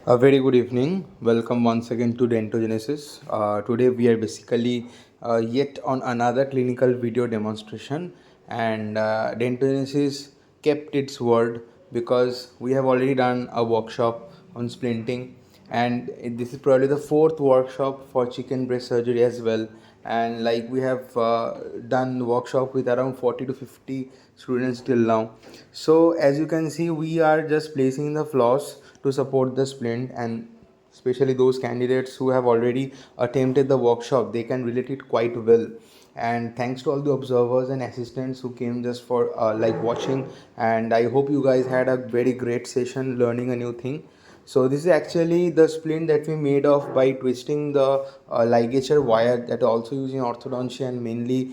A very good evening. Welcome once again to Dentogenesis. Today we are basically yet on another clinical video demonstration, and Dentogenesis kept its word because we have already done a workshop on splinting, and this is probably the fourth workshop for chicken breast surgery as well. And like we have done workshop with around 40 to 50 students till now. So as you can see, we are just placing the floss to support the splint, and especially those candidates who have already attempted the workshop, they can relate it quite well. And thanks to all the observers and assistants who came just for watching, and I hope you guys had a very great session learning a new thing. So this is actually the splint that we made of by twisting the ligature wire that also used in orthodontia, and mainly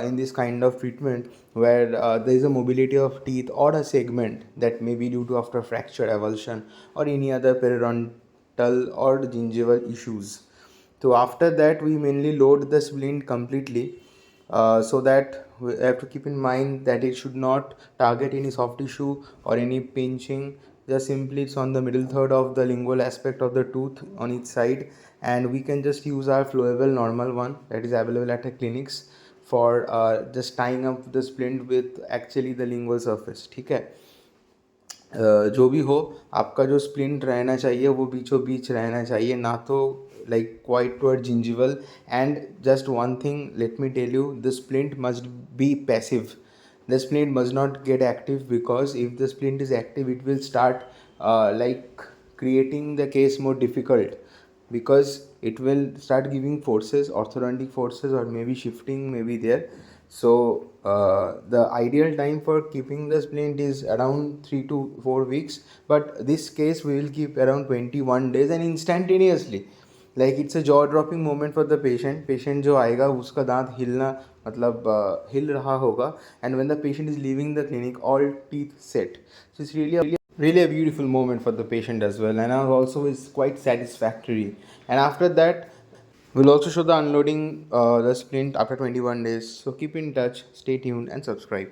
in this kind of treatment where there is a mobility of teeth or a segment that may be due to after fracture, avulsion, or any other periodontal or gingival issues. So after that we mainly load the splint completely, so that we have to keep in mind that it should not target any soft tissue or any pinching. Just simply it's on the middle third of the lingual aspect of the tooth on each side, and we can just use our flowable normal one that is available at the clinics for just tying up the splint with actually the lingual surface. ठीक है, जो भी हो, आपका जो splint रहना चाहिए वो बीचों बीच रहना चाहिए, ना तो like quite toward gingival. And just one thing, let me tell you, the splint must be passive. The splint must not get active, because if the splint is active it will start creating the case more difficult, because it will start giving forces, orthodontic forces, or maybe shifting may be there. So the ideal time for keeping the splint is around 3 to 4 weeks, but this case we will keep around 21 days, and instantaneously, like it's a jaw dropping moment for the patient जो आएगा उसका दांत हिलना, मतलब हिल रहा होगा, and when the patient is leaving the clinic all teeth set. So it's really a beautiful moment for the patient as well, and also is quite satisfactory. And after that we'll also show the unloading the splint after 21 days. So keep in touch, stay tuned, and subscribe.